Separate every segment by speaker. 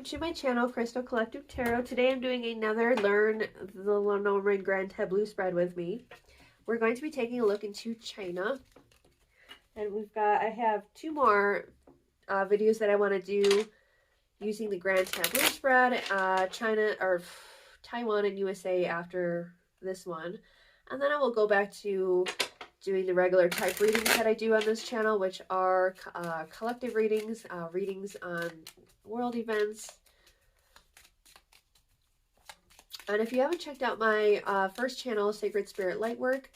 Speaker 1: to my channel, Crystal Collective Tarot. Today I'm doing another Learn the Lenormande Grande Tableau spread with me. We're going to be taking a look into China. And I have two more videos that I want to do using the Grande Tableau spread. China, or Taiwan and USA after this one. And then I will go back to doing the regular type readings that I do on this channel, which are collective readings, readings on world events. And if you haven't checked out my first channel, Sacred Spirit Lightwork,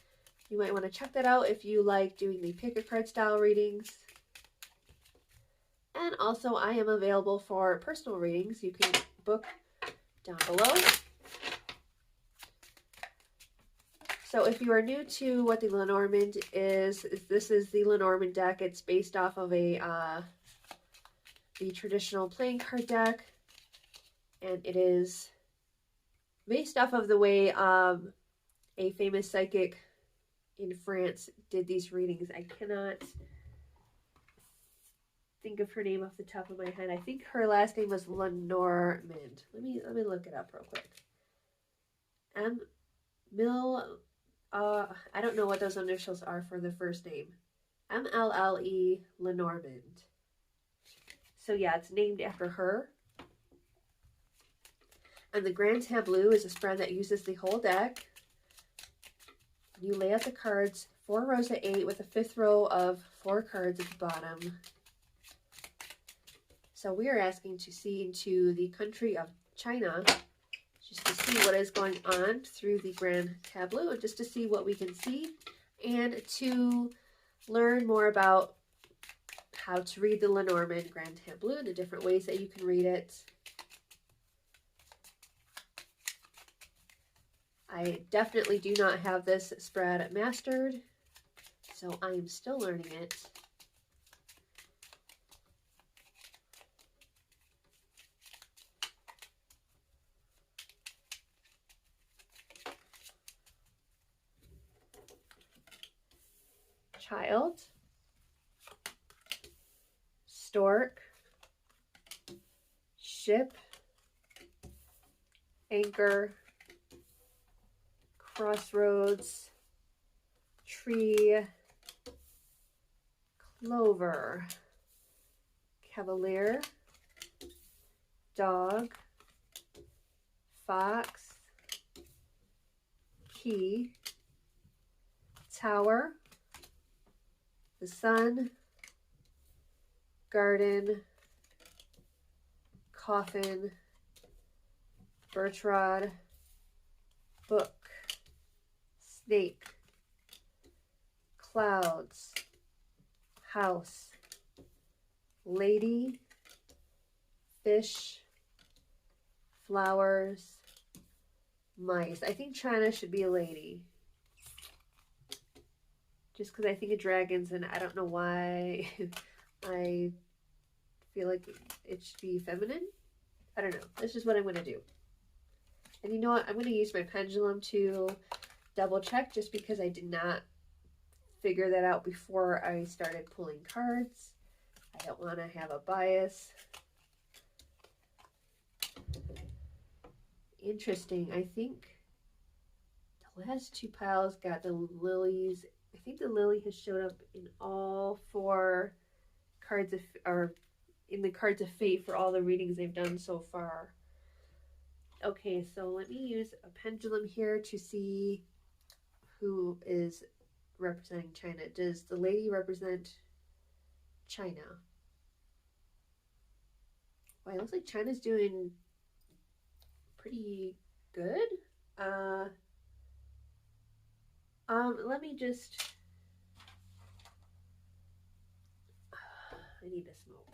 Speaker 1: you might want to check that out if you like doing the pick a card style readings. And also I am available for personal readings. You can book down below. So if you are new to what the Lenormand is, this is the Lenormand deck. It's based off of the traditional playing card deck, and it is based off of the way a famous psychic in France did these readings. I cannot think of her name off the top of my head. I think her last name was Lenormand. Let me look it up real quick. I don't know what those initials are for the first name. MLLE Lenormand. So yeah, it's named after her. And the Grande Tableau is a spread that uses the whole deck. You lay out the cards, 4 rows of 8 with a 5th row of 4 cards at the bottom. So we are asking to see into the country of China, just to see what is going on through the Grande Tableau, just to see what we can see, and to learn more about how to read the Lenormande Grande Tableau and the different ways that you can read it. I definitely do not have this spread mastered, so I am still learning it. Child, stork, ship, anchor, crossroads, tree, clover, cavalier, dog, fox, key, tower, the sun, garden, coffin, birch rod, book, snake, clouds, house, lady, fish, flowers, mice. I think China should be a lady. Just because I think of dragons, and I don't know why I feel like it should be feminine. I don't know. That's just what I'm going to do. And you know what? I'm going to use my pendulum to double check, just because I did not figure that out before I started pulling cards. I don't want to have a bias. Interesting. I think the last 2 piles got the lilies. I think the lily has showed up in all 4 cards or in the cards of fate for all the readings I've done so far. Okay, so let me use a pendulum here to see who is representing China. Does the lady represent China? Well, it looks like China's doing pretty good. Let me just, I need to smoke.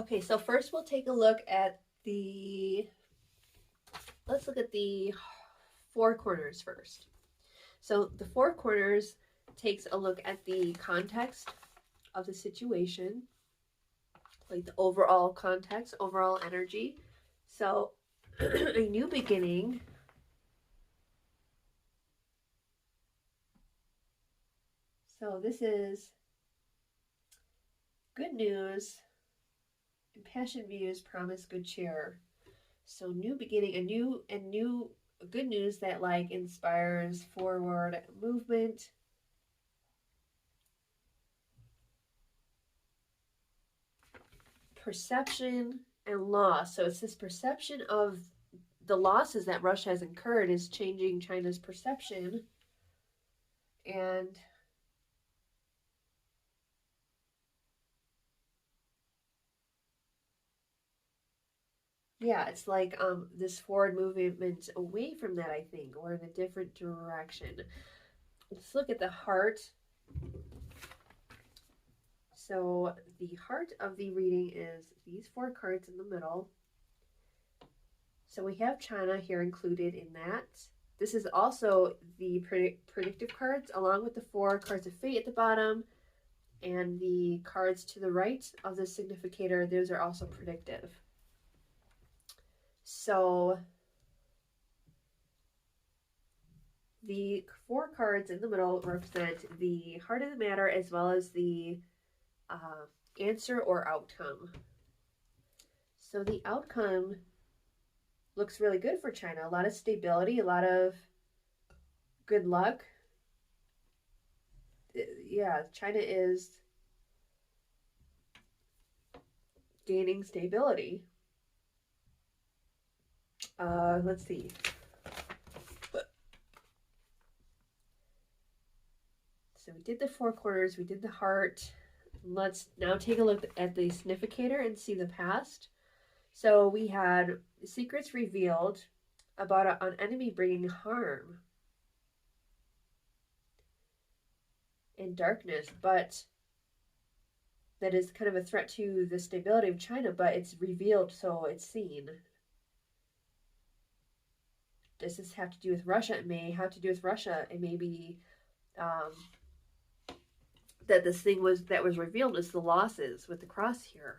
Speaker 1: Okay, so first we'll take a look at let's look at the four corners first. So the four corners takes a look at the context of the situation, like the overall context, overall energy. So a new beginning. So this is good news, impassioned views, promise good cheer. So new beginning, a new good news that like inspires forward movement. Perception and loss. So it's this perception of the losses that Russia has incurred is changing China's perception. And yeah, it's like this forward movement away from that, I think, or in a different direction. Let's look at the heart. So the heart of the reading is these four cards in the middle. So we have China here included in that. This is also the predictive cards, along with the four cards of fate at the bottom, and the cards to the right of the significator. Those are also predictive. So the four cards in the middle represent the heart of the matter as well as the answer or outcome. So the outcome looks really good for China. A lot of stability, a lot of good luck. Yeah, China is gaining stability. Let's see. So we did the four corners, we did the heart. Let's now take a look at the significator and see the past. So we had secrets revealed about an enemy bringing harm and darkness, but that is kind of a threat to the stability of China, but it's revealed, so it's seen. Does this have to do with Russia? It may have to do with Russia. It may be that this thing that was revealed is the losses with the cross here.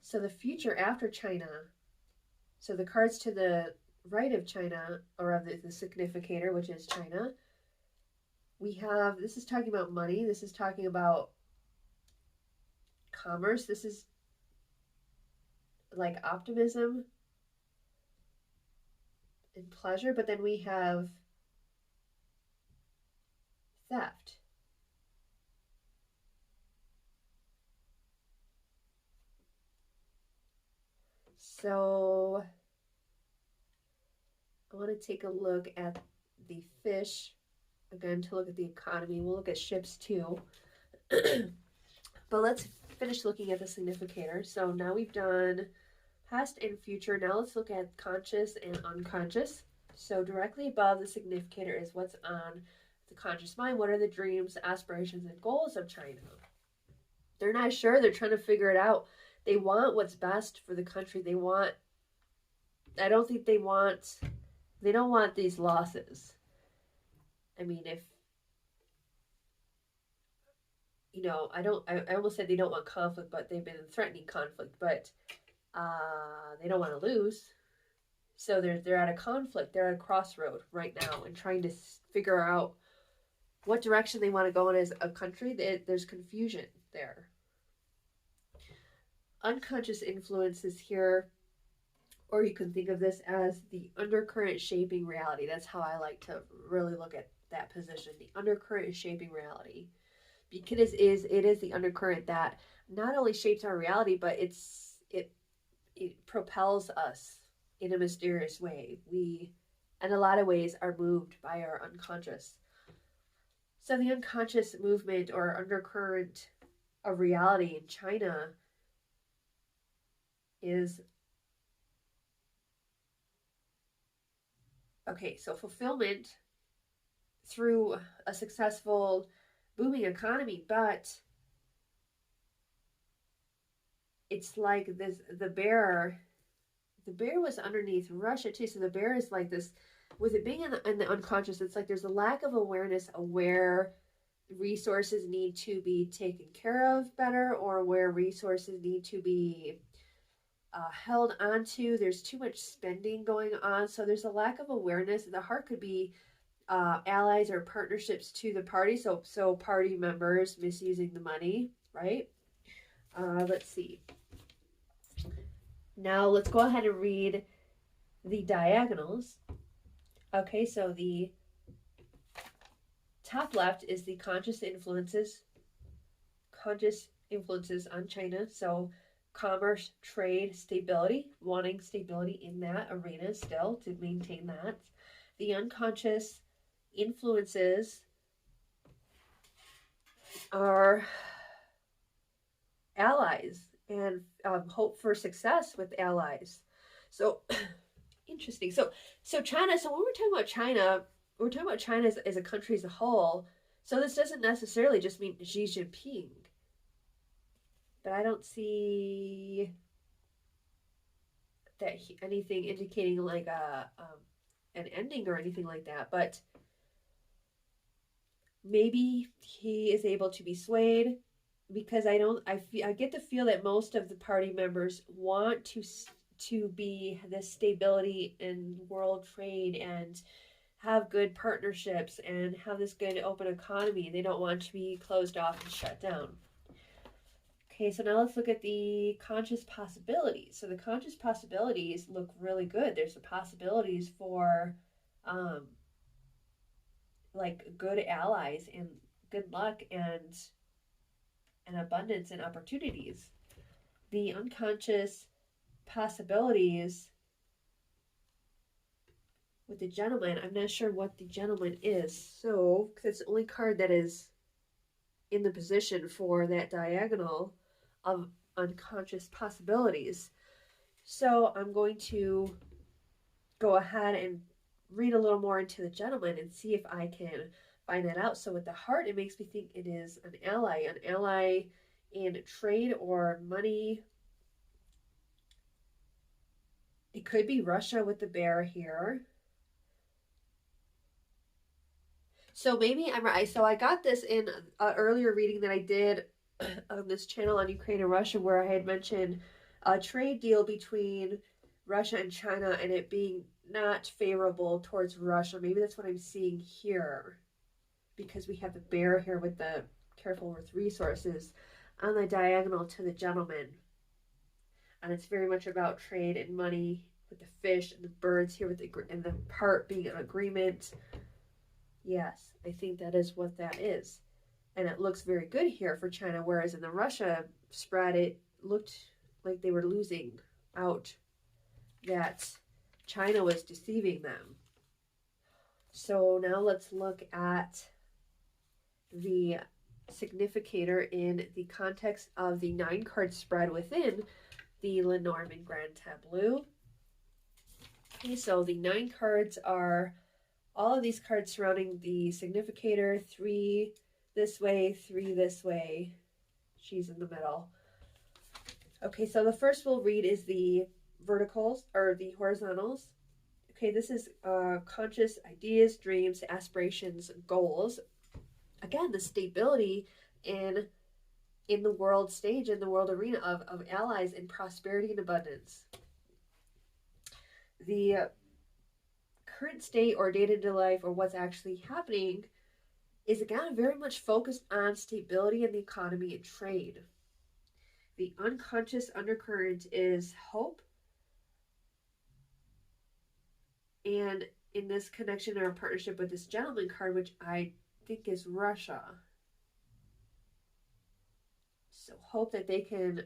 Speaker 1: So the future after China. So the cards to the right of China, or of the significator, which is China. We have, this is talking about money. This is talking about commerce. This is like optimism and pleasure. But then we have theft. So I want to take a look at the fish again to look at the economy. We'll look at ships too. But let's finish looking at the significator. So now we've done past and future. Now let's look at conscious and unconscious. So directly above the significator is what's on the conscious mind. What are the dreams, aspirations, and goals of China? They're not sure. They're trying to figure it out. They want what's best for the country. They want, I don't think they don't want these losses. I mean, if, you know, I almost said they don't want conflict, but they've been threatening conflict, but they don't want to lose. So they're at a conflict. They're at a crossroad right now and trying to figure out what direction they want to go in as a country. There's confusion there. Unconscious influences here, or you can think of this as the undercurrent shaping reality. That's how I like to really look at that position. The undercurrent is shaping reality. Because it is the undercurrent that not only shapes our reality, but it propels us in a mysterious way. We, in a lot of ways, are moved by our unconscious. So the unconscious movement or undercurrent of reality in China is, okay, so fulfillment through a successful booming economy, but it's like this, the bear was underneath Russia too. So the bear is like this, with it being in the unconscious, it's like there's a lack of awareness of where resources need to be taken care of better, or where resources need to be held onto. There's too much spending going on. So there's a lack of awareness. The heart could be allies or partnerships to the party. So party members misusing the money, right? Let's see. Now let's go ahead and read the diagonals. Okay, so the top left is the conscious influences on China. So commerce, trade, stability, wanting stability in that arena still to maintain that. The unconscious influences are allies and hope for success with allies. So interesting. So China. So when we're talking about China, we're talking about China as a country as a whole. So this doesn't necessarily just mean Xi Jinping. But I don't see that anything indicating like an ending or anything like that. But maybe he is able to be swayed, because I get the feel that most of the party members want to be this stability in world trade and have good partnerships and have this good open economy. They don't want to be closed off and shut down. Okay, so now let's look at the conscious possibilities. So the conscious possibilities look really good. There's the possibilities for like good allies and good luck and abundance and opportunities. The unconscious possibilities with the gentleman, I'm not sure what the gentleman is. So, because it's the only card that is in the position for that diagonal of unconscious possibilities. So I'm going to go ahead and read a little more into the gentleman and see if I can find that out. So with the heart, it makes me think it is an ally in trade or money. It could be Russia with the bear here. So maybe I'm right. So I got this in an earlier reading that I did on this channel on Ukraine and Russia, where I had mentioned a trade deal between Russia and China and it being not favorable towards Russia. Maybe that's what I'm seeing here, because we have the bear here with the careful with resources on the diagonal to the gentleman. And it's very much about trade and money with the fish and the birds here with and the part being an agreement. Yes, I think that is what that is. And it looks very good here for China, whereas in the Russia spread, it looked like they were losing out, that China was deceiving them. So now let's look at the significator in the context of the 9-card spread within the Lenormande Grande Tableau. Okay, so the 9 cards are all of these cards surrounding the significator, 3 this way, 3 this way. She's in the middle. Okay, so the first we'll read is the verticals, or the horizontals. Okay, this is conscious ideas, dreams, aspirations, goals. Again, the stability in the world stage, in the world arena of allies and prosperity and abundance. The current state or day-to-day life, or what's actually happening, is again very much focused on stability in the economy and trade. The unconscious undercurrent is hope. And in this connection or partnership with this gentleman card, which I think is Russia. So hope that they can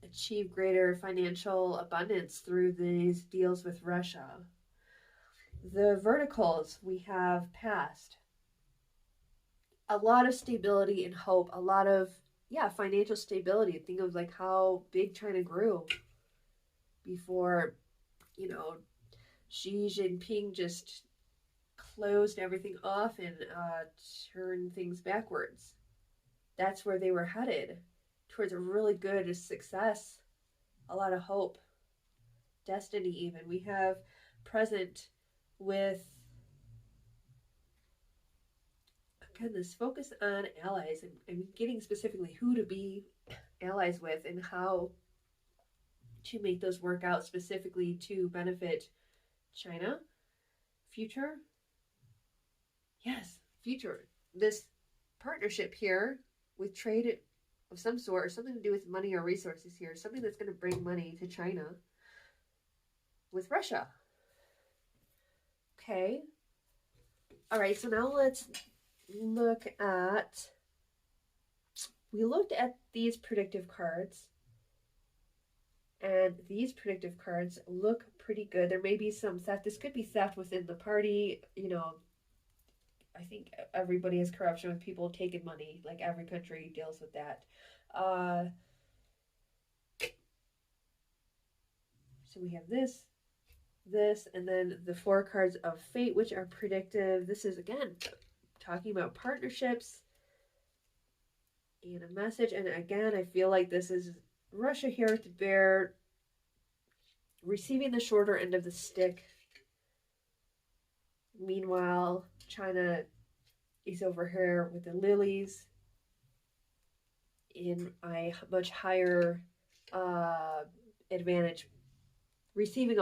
Speaker 1: achieve greater financial abundance through these deals with Russia. The verticals, we have past. A lot of stability and hope, a lot of, financial stability. Think of like how big China grew before, Xi Jinping just closed everything off and turned things backwards. That's where they were headed, towards a really good success a lot of hope, destiny even. We have present with, again, this focus on allies and getting specifically who to be allies with and how to make those work out specifically to benefit China. Future? Yes, future. This partnership here with trade of some sort, or something to do with money or resources here, something that's going to bring money to China with Russia. Okay. All right, so now let's look at, we looked at these predictive cards, and these predictive cards look pretty good. There may be some theft. This could be theft within the party. You know, I think everybody has corruption with people taking money. Like every country deals with that. So we have this, and then the 4 cards of fate, which are predictive. This is, again, talking about partnerships and a message. And again, I feel like this is Russia here with the bear receiving the shorter end of the stick. Meanwhile, China is over here with the lilies in a much higher advantage, receiving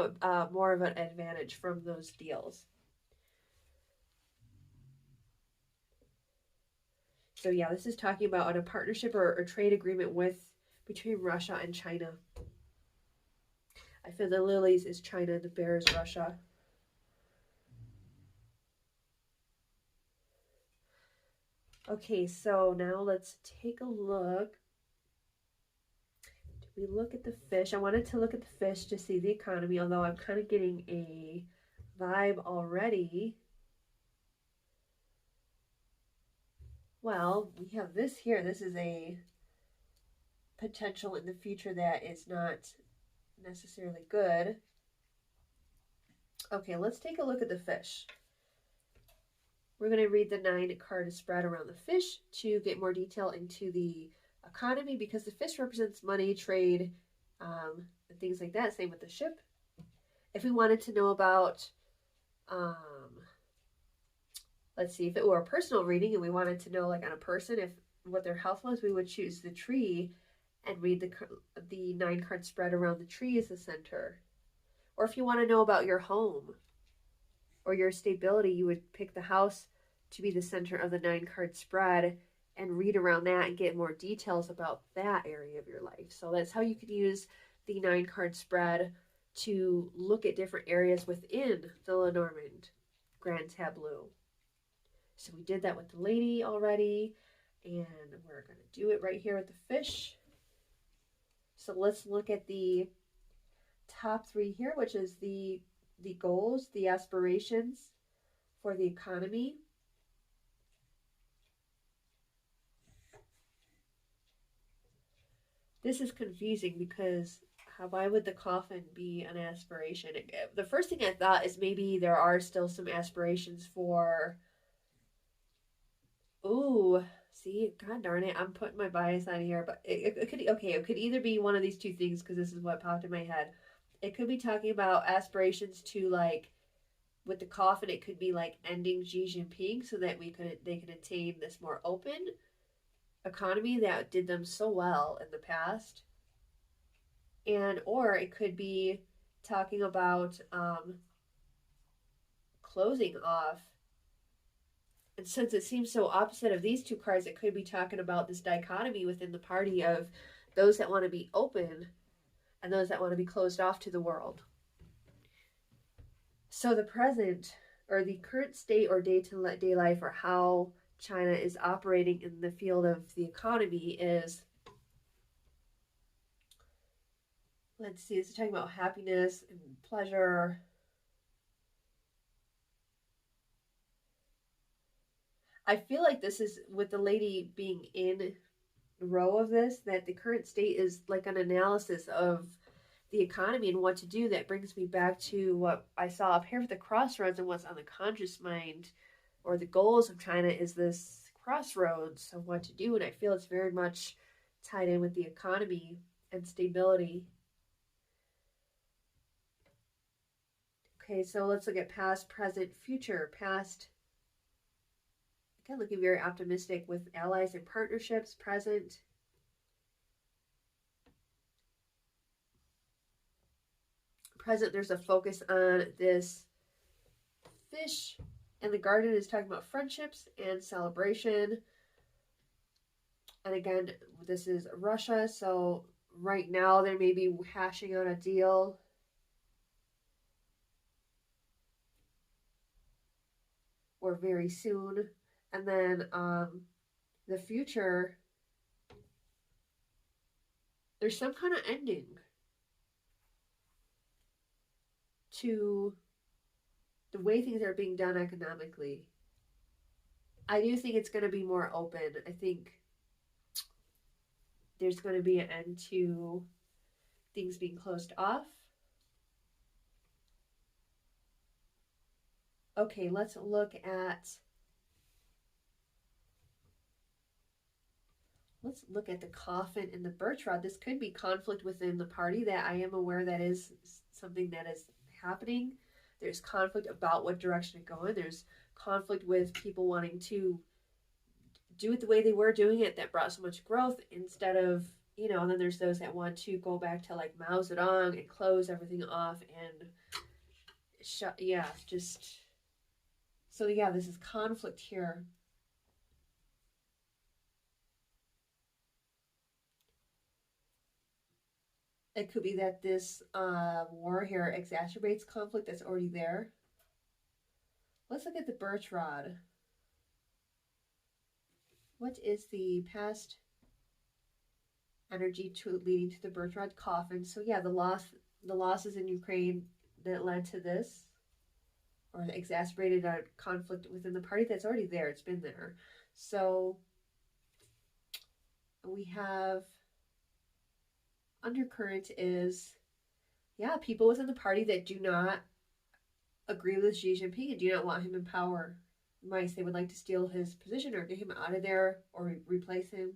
Speaker 1: more of an advantage from those deals. So yeah, this is talking about a partnership or trade agreement between Russia and China. I feel the lilies is China, the bear is Russia. Okay, so now let's take a look. Did we look at the fish? I wanted to look at the fish to see the economy, although I'm kind of getting a vibe already. Well, we have this here. This is a potential in the future that is not necessarily good. Okay, let's take a look at the fish. We're going to read the 9 card spread around the fish to get more detail into the economy, because the fish represents money, trade, and things like that. Same with the ship. If we wanted to know about, let's see, if it were a personal reading and we wanted to know, like on a person, if what their health was, we would choose the tree and read the 9 card spread around the tree as the center. Or if you want to know about your home or your stability, you would pick the house to be the center of the 9 card spread and read around that and get more details about that area of your life. So that's how you can use the 9 card spread to look at different areas within the Lenormande Grande Tableau. So we did that with the lady already, and we're going to do it right here with the fish. So let's look at the top 3 here, which is the goals, the aspirations for the economy. This is confusing because why would the coffin be an aspiration? The first thing I thought is maybe there are still some aspirations for, ooh, see, god darn it, I'm putting my bias on here, but it could either be one of these 2 things, because this is what popped in my head. It could be talking about aspirations to, like, with the coffin, it could be like ending Xi Jinping so that they could attain this more open economy that did them so well in the past. And or it could be talking about closing off. And since it seems so opposite of these 2 cards, it could be talking about this dichotomy within the party of those that want to be open and those that want to be closed off to the world. So the present, or the current state or day-to-day life, or how China is operating in the field of the economy is, let's see, it's talking about happiness and pleasure. I feel like this is, with the lady being in row of this, that the current state is like an analysis of the economy and what to do. That brings me back to what I saw up here with the crossroads, and what's on the conscious mind or the goals of China is this crossroads of what to do. And I feel it's very much tied in with the economy and stability. Okay, so let's look at past, present, future. Past, again, looking very optimistic with allies and partnerships. Present, there's a focus on this fish, and the garden is talking about friendships and celebration. And again, this is Russia, so right now they may be hashing out a deal. Or very soon. And then the future, there's some kind of ending to the way things are being done economically. I do think it's going to be more open. I think there's going to be an end to things being closed off. Okay, let's look at the coffin and the birch rod. This could be conflict within the party that I am aware that is something that is happening. There's conflict about what direction to go in. There's conflict with people wanting to do it the way they were doing it that brought so much growth instead of, you know, and then there's those that want to go back to like Mao Zedong and close everything off and shut, yeah, just, so yeah, this is conflict here. It could be that this war here exacerbates conflict that's already there. Let's look at the birch rod. What is the past energy leading to the birch rod coffin? So yeah, the losses in Ukraine that led to this, or that exacerbated a conflict within the party that's already there. It's been there. So we have undercurrent is, yeah, people within the party that do not agree with Xi Jinping and do not want him in power. Mice, they would like to steal his position or get him out of there or replace him.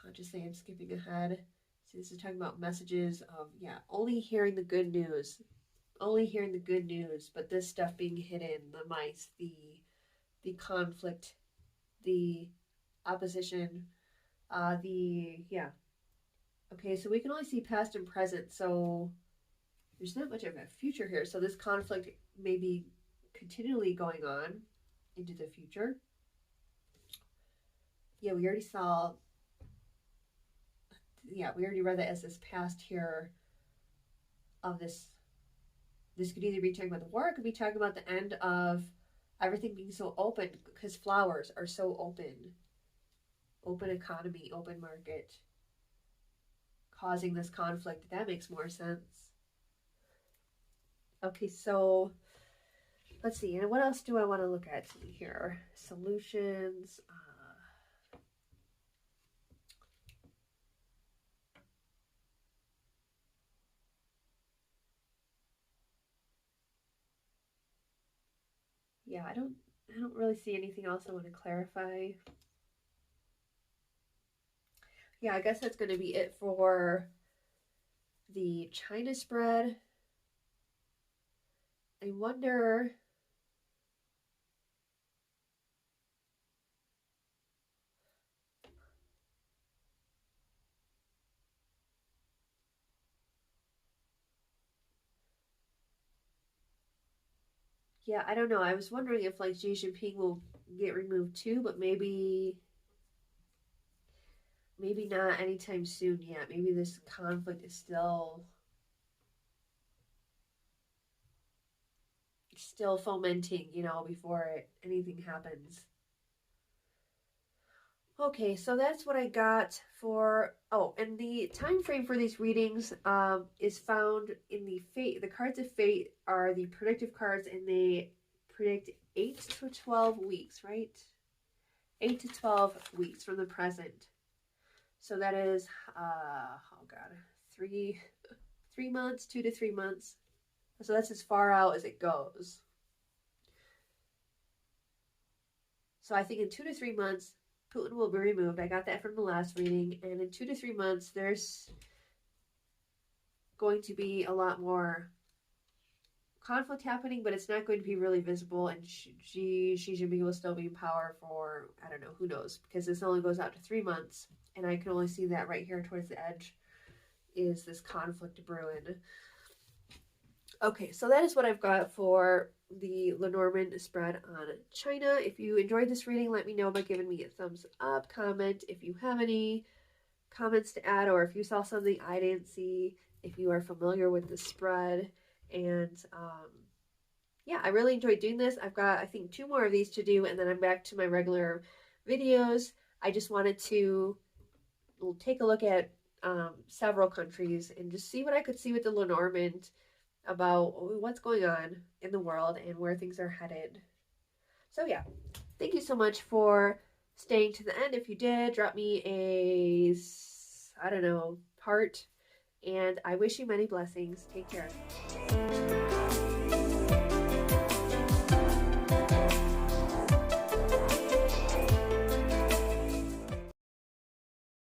Speaker 1: Consciously, I'm skipping ahead. So this is talking about messages of, yeah, only hearing the good news. Only hearing the good news, but this stuff being hidden, the mice, the conflict, the opposition, yeah. Okay, so we can only see past and present, so there's not much of a future here. So this conflict may be continually going on into the future. Yeah, we already saw, yeah, we already read that as this past here of this. This could either be talking about the war, it could be talking about the end of everything being so open, because flowers are so open. Open economy, open market, causing this conflict. That makes more sense. Okay, so let's see. And what else do I want to look at here? Solutions. Yeah, I don't really see anything else I want to clarify. Yeah, I guess that's going to be it for the China spread. I wonder, yeah, I don't know. I was wondering if like Xi Jinping will get removed too, but maybe not anytime soon yet. Maybe this conflict is still fomenting, you know, before anything happens. Okay, so that's what I got for, oh, and the time frame for these readings is found in the fate. The cards of fate are the predictive cards, and they predict 8 to 12 weeks, right? 8 to 12 weeks from the present. So that is, oh God, 3 months, 2 to 3 months. So that's as far out as it goes. So I think in 2 to 3 months, Putin will be removed. I got that from the last reading. And in 2 to 3 months, there's going to be a lot more conflict happening, but it's not going to be really visible, and Xi Jinping will still be in power for, I don't know, who knows, because this only goes out to 3 months, and I can only see that right here towards the edge is this conflict brewing. Okay, so that is what I've got for the Lenormande spread on China. If you enjoyed this reading, let me know by giving me a thumbs up, comment if you have any comments to add, or if you saw something I didn't see, if you are familiar with the spread. And yeah, I really enjoyed doing this. I've got, I think, 2 more of these to do, and then I'm back to my regular videos. I just wanted to take a look at several countries and just see what I could see with the Lenormande about what's going on in the world and where things are headed. So yeah, thank you so much for staying to the end. If you did, drop me a, I don't know, heart, and I wish you many blessings. Take care.